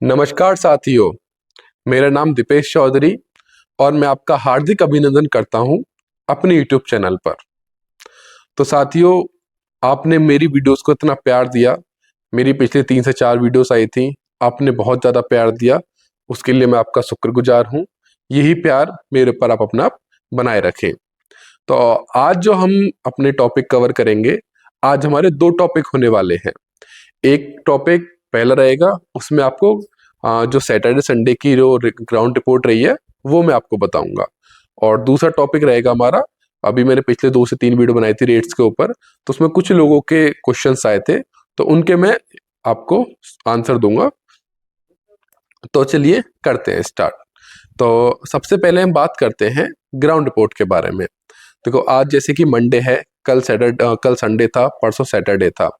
नमस्कार साथियों, मेरा नाम दीपेश चौधरी और मैं आपका हार्दिक अभिनंदन करता हूं अपने YouTube चैनल पर। तो साथियों, आपने मेरी वीडियोस को इतना प्यार दिया। मेरी पिछले 3 से 4 वीडियोस आई थी, आपने बहुत ज़्यादा प्यार दिया, उसके लिए मैं आपका शुक्रगुजार हूं। यही प्यार मेरे ऊपर आप अपना बनाए रखें। तो आज जो हम अपने टॉपिक कवर करेंगे, आज हमारे 2 टॉपिक होने वाले हैं। एक टॉपिक पहला रहेगा, उसमें आपको जो सैटरडे संडे की जो ग्राउंड रिपोर्ट रही है वो मैं आपको बताऊंगा। और दूसरा टॉपिक रहेगा हमारा, अभी मैंने पिछले 2 से 3 वीडियो बनाई थी रेट्स के ऊपर, तो उसमें कुछ लोगों के क्वेश्चंस आए थे, तो उनके मैं आपको आंसर दूंगा। तो चलिए करते हैं स्टार्ट। तो सबसे पहले हम बात करते हैं ग्राउंड रिपोर्ट के बारे में। देखो, आज जैसे कि मंडे है, कल संडे था, परसों सैटरडे था,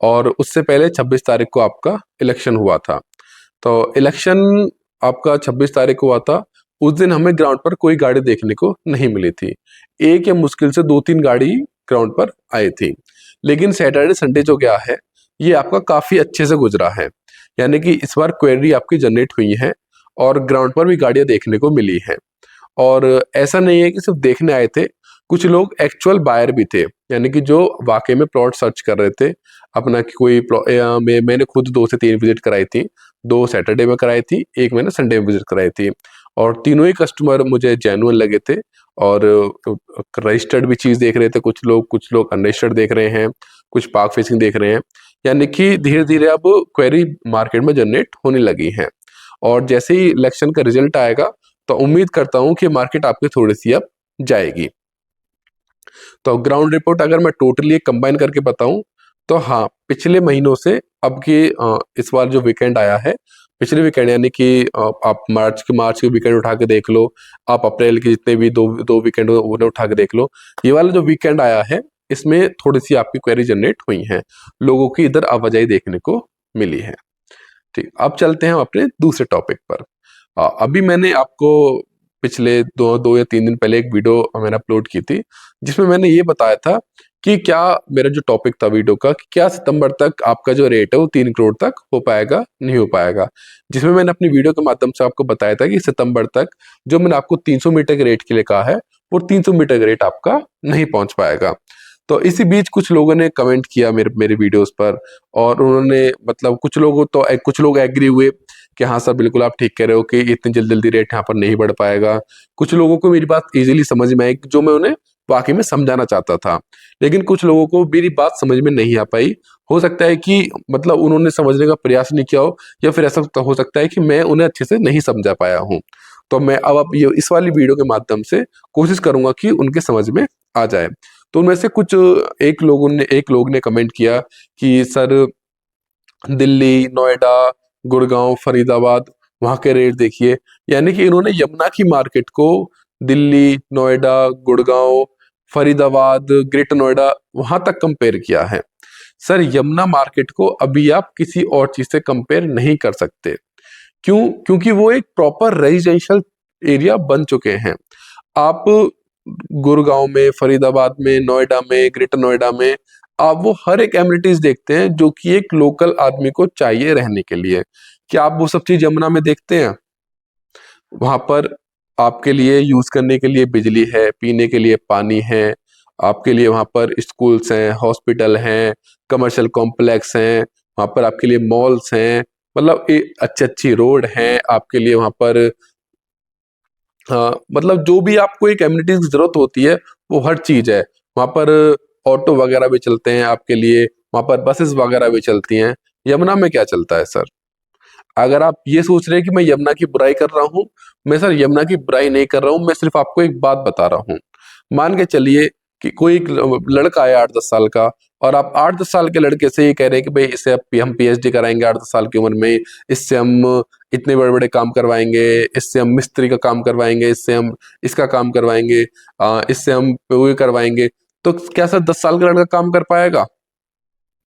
और उससे पहले 26 तारीख को आपका इलेक्शन हुआ था। तो इलेक्शन आपका 26 तारीख को हुआ था। उस दिन हमें ग्राउंड पर कोई गाड़ी देखने को नहीं मिली थी। एक या मुश्किल से 2-3 गाड़ी ग्राउंड पर आई थी। लेकिन सैटरडे संडे जो गया है, ये आपका काफी अच्छे से गुजरा है। यानी कि इस बार क्वेरी आपकी जनरेट हुई है और ग्राउंड पर भी गाड़ियां देखने को मिली हैं। और ऐसा नहीं है कि सिर्फ देखने आए थे, कुछ लोग एक्चुअल बायर भी थे, यानी कि जो वाकई में प्लॉट सर्च कर रहे थे अपना। कि कोई मैंने खुद 2 से 3 विजिट कराई थी। 2 सैटरडे में कराई थी, एक मैंने संडे में विजिट कराई थी, और तीनों ही कस्टमर मुझे जेन्युइन लगे थे। और रजिस्टर्ड भी चीज देख रहे थे कुछ लोग अनरजिस्टर्ड देख रहे हैं, कुछ पार्क फेसिंग देख रहे हैं। यानी कि धीरे धीरे अब क्वेरी मार्केट में जनरेट होने लगी है। और जैसे ही इलेक्शन का रिजल्ट आएगा, तो उम्मीद करता हूं कि मार्केट आपकी थोड़ी सी अब जाएगी। तो ग्राउंड रिपोर्ट अगर मैं टोटली कंबाइन करके बताऊं, तो हाँ, पिछले महीनों से अब की इस बार जो वीकेंड आया है, पिछले वीकेंड यानी कि आप मार्च के वीकेंड उठा के देख लो, आप अप्रैल के जितने भी दो वीकेंड उन्हें उठा के देख लो, ये वाला जो वीकेंड आया है, इसमें थोड़ी सी आपकी क्वेरी जनरेट हुई है, लोगों की इधर आवाजाही देखने को मिली है। ठीक, अब चलते हैं हम अपने दूसरे टॉपिक पर। अभी मैंने आपको पिछले दो या 3 दिन पहले एक वीडियो मैंने अपलोड की थी, जिसमें मैंने ये बताया था कि क्या मेरा जो टॉपिक था वीडियो का, कि क्या सितंबर तक आपका जो रेट है वो 3 करोड़ तक हो पाएगा, नहीं हो पाएगा। जिसमें मैंने अपनी वीडियो के माध्यम से आपको बताया था कि सितंबर तक जो मैंने आपको 300 मीटर के रेट के लिए कहा है, वो 300 मीटर का रेट आपका नहीं पहुंच पाएगा। तो इसी बीच कुछ लोगों ने कमेंट किया मेरे मेरे वीडियोस पर, और उन्होंने मतलब कुछ लोग एग्री हुए कि हाँ सर, बिल्कुल आप ठीक कह रहे हो कि इतनी जल्दी रेट यहाँ पर नहीं बढ़ पाएगा। कुछ लोगों को मेरी बात इजीली समझ में आई, जो मैं उन्हें वाकई में समझाना चाहता था। लेकिन कुछ लोगों को मेरी बात समझ में नहीं आ पाई। हो सकता है कि मतलब उन्होंने समझने का प्रयास नहीं किया हो, या फिर ऐसा हो सकता है कि मैं उन्हें अच्छे से नहीं समझा पाया हूँ। तो मैं अब ये इस वाली वीडियो के माध्यम से कोशिश करूंगा कि उनके समझ में आ जाए। तो उनमें से एक लोग ने कमेंट किया कि सर, दिल्ली, नोएडा, गुड़गांव, फरीदाबाद, वहां के रेट देखिए। यानी कि इन्होंने यमुना की मार्केट को दिल्ली, नोएडा, गुड़गांव, फरीदाबाद, ग्रेटर नोएडा, वहां तक कंपेयर किया है। सर, यमुना मार्केट को अभी आप किसी और चीज से कंपेयर नहीं कर सकते। क्यों? क्योंकि वो एक प्रॉपर रेजिडेंशियल एरिया बन चुके हैं। आप गुड़गांव में, फरीदाबाद में, नोएडा में, ग्रेटर नोएडा में आप वो हर एक एमिनिटीज देखते हैं जो कि एक लोकल आदमी को चाहिए रहने के लिए। क्या आप वो सब चीज यमुना में देखते हैं? वहां पर आपके लिए यूज करने के लिए बिजली है, पीने के लिए पानी है, आपके लिए वहां पर स्कूल्स हैं, हॉस्पिटल हैं, कमर्शियल कॉम्प्लेक्स हैं, वहां पर आपके लिए मॉल्स हैं, मतलब अच्छी अच्छी रोड हैं आपके लिए वहां पर। मतलब जो भी आपको एक एमिनिटीज की जरूरत होती है, वो हर चीज है वहां पर। ऑटो वगैरह भी चलते हैं आपके लिए, वहां पर बसेस वगैरह भी चलती हैं। यमुना में क्या चलता है सर? अगर आप ये सोच रहे हैं कि मैं यमुना की बुराई कर रहा हूँ, मैं सर यमुना की बुराई नहीं कर रहा हूँ, मैं सिर्फ आपको एक बात बता रहा हूँ। मान के चलिए कि कोई एक लड़का है 8-10 साल का, और आप 8-10 साल के लड़के से ये कह रहे हैं कि भाई इससे हम पीएचडी कराएंगे 8-10 साल की उम्र में, इससे हम इतने बड़े बड़े काम करवाएंगे, इससे हम मिस्त्री का काम करवाएंगे, इससे हम इसका काम करवाएंगे, इससे हम वो करवाएंगे। तो क्या सर 10 साल का लड़का काम कर पाएगा?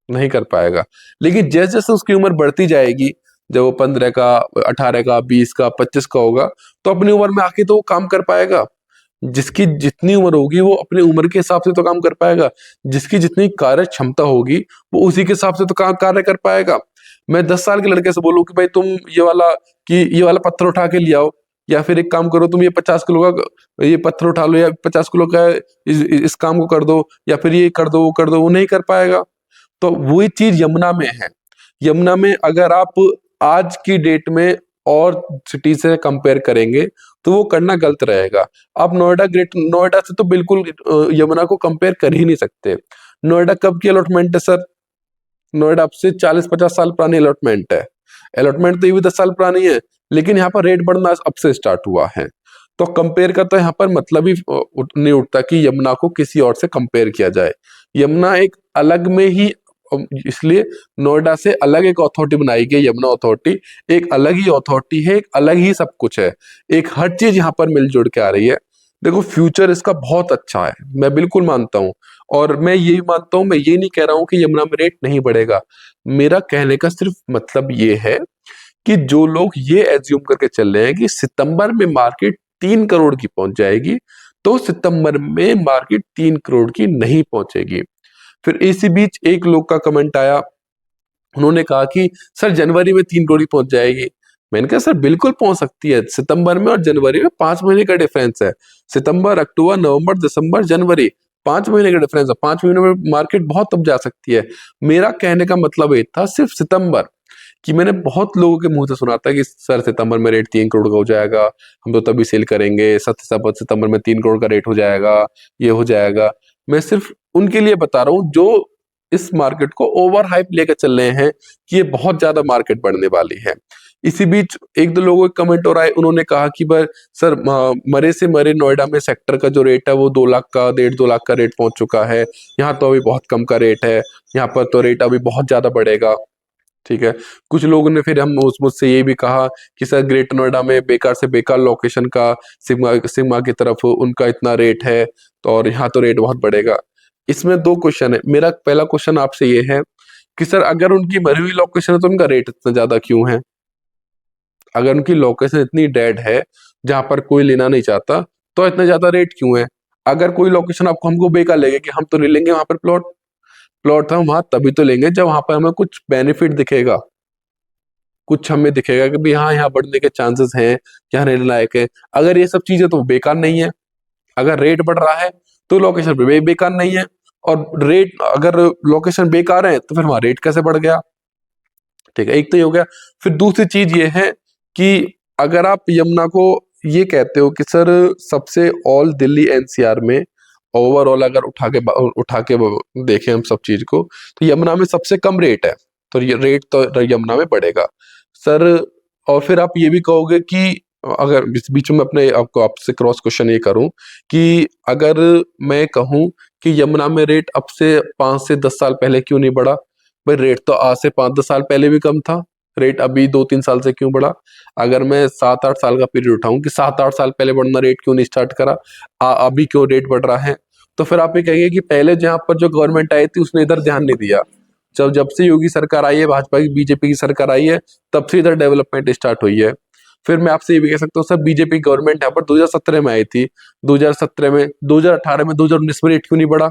नहीं कर पाएगा। लेकिन जैसे जैसे उसकी उम्र बढ़ती जाएगी, जब वो 15 का, 18 का, 20 का, 25 का होगा, तो अपनी उम्र में आके तो वो काम कर पाएगा। जिसकी जितनी उम्र होगी वो अपनी उम्र के हिसाब से तो काम कर पाएगा। जिसकी जितनी कार्य क्षमता होगी वो उसी के हिसाब से तो कार्य कर पाएगा। मैं 10 साल के लड़के से बोलूं कि भाई तुम ये वाला पत्थर उठा के ले आओ, या फिर एक काम करो तुम ये 50 किलो का ये पत्थर उठा लो, या 50 किलो का इस काम को कर दो, या फिर ये कर दो वो कर दो, वो नहीं कर पाएगा। तो वही चीज यमुना में है। यमुना में अगर आप आज की डेट में और सिटी से कंपेयर करेंगे तो वो करना गलत रहेगा। आप नोएडा से तो बिल्कुल यमुना को कंपेयर कर ही नहीं सकते। नोएडा कब की अलॉटमेंट है सर? नोएडा अब से 40-50 साल पुरानी अलॉटमेंट है। अलॉटमेंट तो ये भी 10 साल पुरानी है, लेकिन यहाँ पर रेट बढ़ना अब से स्टार्ट हुआ है। तो कंपेयर का तो यहाँ पर मतलब ही नहीं उठता कि यमुना को किसी और से कंपेयर किया जाए। यमुना एक अलग में ही, इसलिए नोएडा से अलग एक अथॉरिटी बनाई गई, यमुना अथॉरिटी। एक अलग ही अथॉरिटी है, एक अलग ही सब कुछ है, एक हर चीज यहाँ पर मिलजुल के आ रही है। देखो फ्यूचर इसका बहुत अच्छा है, मैं बिल्कुल मानता हूँ। और मैं यही मानता हूँ, मैं ये नहीं कह रहा हूँ कि यमुना में रेट नहीं बढ़ेगा। मेरा कहने का सिर्फ मतलब ये है कि जो लोग ये एज्यूम करके चल रहे हैं कि सितंबर में मार्केट 3 करोड़ की पहुंच जाएगी, तो सितंबर में मार्केट 3 करोड़ की नहीं पहुंचेगी। फिर इसी बीच एक लोग का कमेंट आया, उन्होंने कहा कि सर जनवरी में 3 करोड़ पहुंच जाएगी। मैंने कहा सर बिल्कुल पहुंच सकती है। सितंबर में और जनवरी में 5 महीने का डिफरेंस है। सितंबर, अक्टूबर, नवंबर, दिसंबर, जनवरी, 5 महीने का डिफरेंस है। 5 महीने में मार्केट बहुत तब जा सकती है। मेरा कहने का मतलब ये था सिर्फ सितंबर, कि मैंने बहुत लोगों के मुंह से सुना था कि सर सितंबर में रेट 3 करोड़ का हो जाएगा, हम तो तभी सेल करेंगे, सितंबर में 3 करोड़ का रेट हो जाएगा, ये हो जाएगा। मैं सिर्फ उनके लिए बता रहा हूँ जो इस मार्केट को ओवर हाइप लेकर चल रहे हैं कि ये बहुत ज्यादा मार्केट बढ़ने वाली है। इसी बीच एक दो लोगों के कमेंट और आए, उन्होंने कहा कि भाई सर मरे से मरे नोएडा में सेक्टर का जो रेट है वो 2 लाख का, 1.5-2 लाख का रेट पहुंच चुका है। यहाँ तो अभी बहुत कम का रेट है, यहाँ पर तो रेट अभी बहुत ज्यादा बढ़ेगा। ठीक है। कुछ लोगों ने फिर हम मुझसे ये भी कहा कि सर ग्रेटर नोएडा में बेकार से बेकार लोकेशन का सिग्मा सिग्मा की तरफ उनका इतना रेट है, तो और यहाँ तो रेट बहुत बढ़ेगा। इसमें 2 क्वेश्चन है। मेरा पहला क्वेश्चन आपसे ये है कि सर अगर उनकी मरी हुई लोकेशन है तो उनका रेट इतना ज्यादा क्यों है? अगर उनकी लोकेशन इतनी डेड है जहां पर कोई लेना नहीं चाहता, तो इतना ज्यादा रेट क्यों है? अगर कोई लोकेशन आपको हमको बेकार लगे कि हम तो नहीं लेंगे वहां पर प्लॉट, प्लॉट हम वहां तभी तो लेंगे जब वहां पर हमें कुछ बेनिफिट दिखेगा, कुछ हमें दिखेगा कि भाई हाँ यहाँ बढ़ने के चांसेस हैं, यहाँ रहने लायक है। अगर ये सब चीजें तो बेकार नहीं है। अगर रेट बढ़ रहा है तो लोकेशन भी बेकार नहीं है, और रेट अगर लोकेशन बेकार है तो फिर वहां रेट कैसे बढ़ गया? ठीक है, एक तो ये हो गया। फिर दूसरी चीज ये है कि अगर आप यमुना को ये कहते हो कि सर सबसे ऑल दिल्ली एनसीआर में ओवरऑल अगर उठा के देखें हम सब चीज को, तो यमुना में सबसे कम रेट है, तो ये रेट तो यमुना में बढ़ेगा सर। और फिर आप ये भी कहोगे कि अगर इस बीच में अपने आपको आपसे क्रॉस क्वेश्चन ये करूं कि अगर मैं कहूं कि यमुना में रेट अब से 5 से 10 साल पहले क्यों नहीं बढ़ा? भाई रेट तो आज से 5-10 साल पहले भी कम था, रेट अभी 2-3 साल से क्यों बढ़ा? अगर मैं 7-8 साल का पीरियड उठाऊं कि 7-8 साल पहले बढ़ना रेट क्यों नहीं स्टार्ट करा, अभी क्यों रेट बढ़ रहा है? तो फिर आप ये कहेंगे कि पहले जहां पर जो गवर्नमेंट आई थी उसने इधर ध्यान नहीं दिया। जब जब से योगी सरकार आई है, भाजपा की बीजेपी की सरकार आई है, तब से इधर डेवलपमेंट स्टार्ट हुई है। फिर मैं आपसे ये भी कह सकता हूँ सर बीजेपी गवर्नमेंट यहाँ पर 2017 में आई थी, 2017 में, 2018 में, 2019 में रेट क्यों नहीं बढ़ा?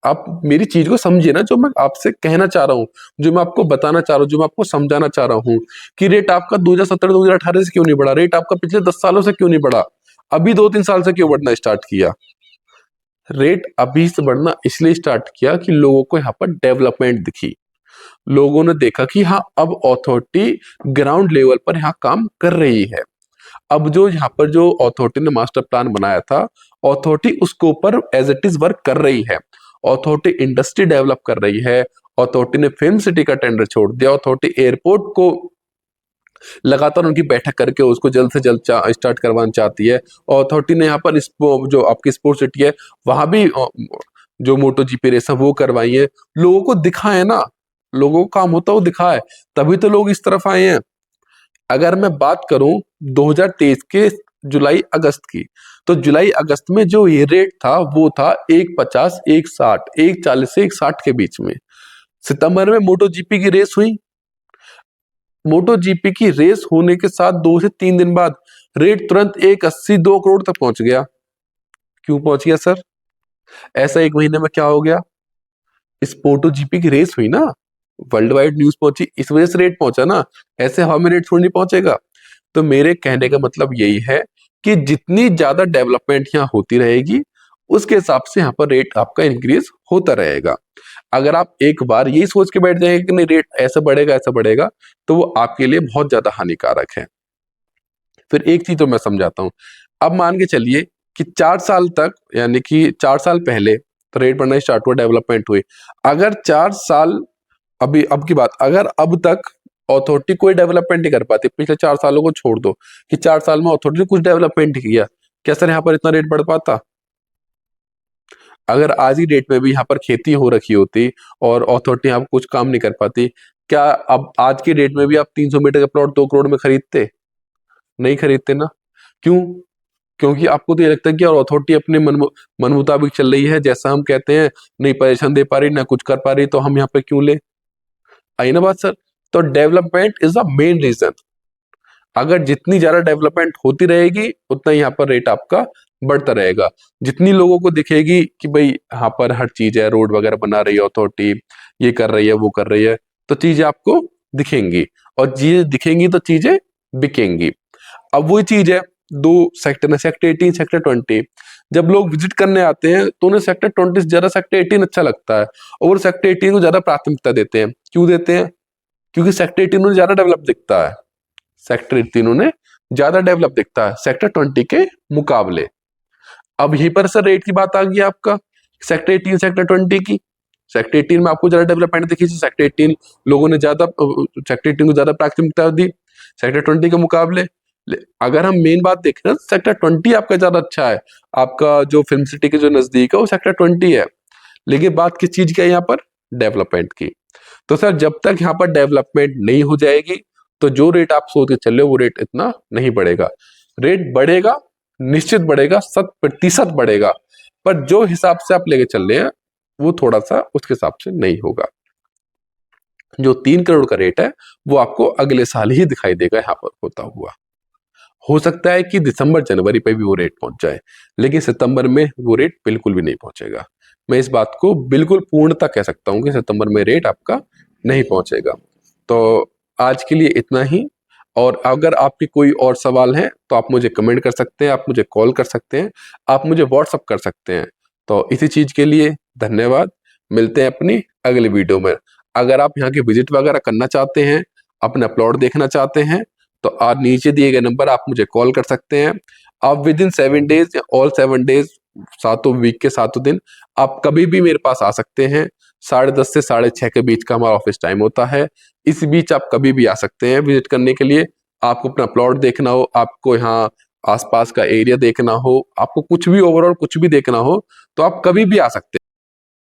आप मेरी चीज को समझिए ना, जो मैं आपसे कहना चाह रहा हूँ, जो मैं आपको बताना चाह रहा हूँ, जो मैं आपको समझाना चाह रहा हूँ कि रेट आपका 2017-2018 से क्यों नहीं बढ़ा, रेट आपका पिछले 10 सालों से क्यों नहीं बढ़ा, अभी 2-3 साल से क्यों बढ़ना स्टार्ट किया? रेट अभी से बढ़ना इसलिए स्टार्ट किया कि लोगों को यहाँ पर डेवलपमेंट दिखी। लोगों ने देखा कि हाँ अब अथॉरिटी ग्राउंड लेवल पर यहाँ काम कर रही है। अब जो यहाँ पर जो अथॉरिटी ने मास्टर प्लान बनाया था, अथॉरिटी उसके ऊपर एज इट इज वर्क कर रही है। अथॉरिटी इंडस्ट्री डेवलप कर रही है। अथॉरिटी ने फिल्म सिटी का टेंडर छोड़ दिया। अथॉरिटी एयरपोर्ट को लगातार उनकी बैठक करके उसको जल्द से जल्द स्टार्ट करवाना चाहती है। अथॉरिटी ने यहाँ पर जो आपकी स्पोर्ट्स सिटी है वहां भी जो मोटो जीपी रेस है वो करवाई है। लोगों को दिखा है ना, लोगों का काम होता है वो दिखा है, तभी तो लोग इस तरफ आए हैं। अगर मैं बात करूं 2023 के जुलाई अगस्त की, तो जुलाई अगस्त में जो ये रेट था वो था 150, 160, 140 से 160 के बीच में। सितंबर में मोटो जीपी की रेस हुई। मोटो जीपी की रेस होने के साथ 2 से 3 दिन बाद रेट तुरंत 180, 2 करोड़ तक पहुंच गया। क्यों पहुंच गया सर? ऐसा 1 महीने में क्या हो गया? इस मोटो जीपी की रेस हुई ना, वर्ल्ड वाइड न्यूज पहुंची, इस वजह से रेट पहुंचा ना, ऐसे हवा में रेट थोड़ी नहीं पहुंचेगा। तो मेरे कहने का मतलब यही है कि जितनी ज्यादा डेवलपमेंट यहाँ होती रहेगी उसके हिसाब से यहाँ पर रेट आपका इंक्रीज होता रहेगा। अगर आप एक बार यही सोच के बैठ जाएंगे कि नहीं रेट ऐसा बढ़ेगा, तो वो आपके लिए बहुत ज्यादा हानिकारक है। फिर एक चीज तो मैं समझाता हूँ। अब मान के चलिए कि 4 साल तक, यानी कि 4 साल पहले तो रेट बढ़ना स्टार्ट हुआ, डेवलपमेंट हुई। अगर 4 साल, अभी अब की बात, अगर अब तक अथॉरिटी कोई डेवलपमेंट नहीं कर पाती, पिछले 4 सालों को छोड़ दो कि 4 साल में अथॉरिटी ने कुछ डेवलपमेंट नहीं किया, क्या सर यहाँ पर इतना रेट बढ़ पाता? अगर आज ही डेट में भी यहाँ पर खेती हो रखी होती और अथॉरिटी यहाँ पर कुछ काम नहीं कर पाती, क्या अब आज की डेट में भी आप 300 मीटर का प्लॉट 2 करोड़ में खरीदते? नहीं खरीदते ना। क्यों? क्योंकि आपको तो ये लगता है कि और अथॉरिटी अपने मन मुताबिक चल रही है, जैसा हम कहते हैं, नहीं परेशान दे पा रही, ना कुछ कर पा रही, तो हम यहाँ पे क्यों ले? आई ना बात सर? तो development is the main reason. अगर जितनी ज्यादा डेवलपमेंट होती रहेगी उतना यहाँ पर रेट आपका बढ़ता रहेगा। जितनी लोगों को दिखेगी कि भाई यहाँ पर हर चीज है, रोड वगैरह बना रही है अथॉरिटी, ये कर रही है, वो कर रही है, तो चीजें आपको दिखेंगी, और चीजें दिखेंगी तो चीजें बिकेंगी। अब वही चीज है, दो सेक्टर है, सेक्टर 18, सेक्टर 20। जब लोग विजिट करने आते हैं तो उन्हें सेक्टर 20 से ज्यादा सेक्टर 18 अच्छा लगता है, और सेक्टर 18 को ज्यादा प्राथमिकता देते हैं। क्यों देते हैं? क्योंकि सेक्टर 18 उन्हें ज्यादा डेवलप दिखता है, सेक्टर 18 उन्हें ज्यादा डेवलप दिखता है सेक्टर 20 के मुकाबले। अब यहीं पर सर रेट की बात आ गई आपका, सेक्टर 18 सेक्टर 20 की। सेक्टर 18 में आपको ज्यादा डेवलपमेंट दिखी, सेक्टर 18 लोगों ने ज्यादा, सेक्टर 18 को ज्यादा प्राथमिकता दी सेक्टर 20 के मुकाबले। अगर हम मेन बात देखें ना, सेक्टर 20 आपका ज्यादा अच्छा है, आपका जो फिल्म सिटी के जो नजदीक है वो सेक्टर 20 है। लेकिन बात किस चीज की है यहाँ पर? डेवलपमेंट की। तो सर जब तक यहाँ पर डेवलपमेंट नहीं हो जाएगी तो जो रेट आप सोच के चल रहे हो वो रेट इतना नहीं बढ़ेगा। रेट बढ़ेगा, निश्चित बढ़ेगा, 100% बढ़ेगा, पर जो हिसाब से आप लेके चल रहे हैं वो थोड़ा सा उसके हिसाब से नहीं होगा। जो 3 करोड़ का रेट है वो आपको अगले साल ही दिखाई देगा यहाँ पर होता हुआ। हो सकता है कि दिसंबर जनवरी पे भी वो रेट पहुंच जाए, लेकिन सितंबर में वो रेट बिल्कुल भी नहीं पहुंचेगा। मैं इस बात को बिल्कुल पूर्णतः कह सकता हूं कि सितंबर में रेट आपका नहीं पहुंचेगा। तो आज के लिए इतना ही, और अगर आपके कोई और सवाल हैं तो आप मुझे कमेंट कर सकते हैं, आप मुझे कॉल कर सकते हैं, आप मुझे व्हाट्सअप कर सकते हैं। तो इसी चीज के लिए धन्यवाद। मिलते हैं अपनी अगली वीडियो में। अगर आप यहाँ के विजिट वगैरह करना चाहते हैं, अपना प्लॉट देखना चाहते हैं, तो आप नीचे दिए गए नंबर आप मुझे कॉल कर सकते हैं। आप विद इन 7 डेज या ऑल 7 डेज, 7 वीक के 7 दिन आप कभी भी मेरे पास आ सकते हैं। 10:30 से 6:30 के बीच का हमारा ऑफिस टाइम होता है। इस बीच आप कभी भी आ सकते हैं विजिट करने के लिए। आपको अपना प्लॉट देखना हो, आपको यहाँ आसपास का एरिया देखना हो, आपको कुछ भी ओवरऑल कुछ भी देखना हो, तो आप कभी भी आ सकते हैं।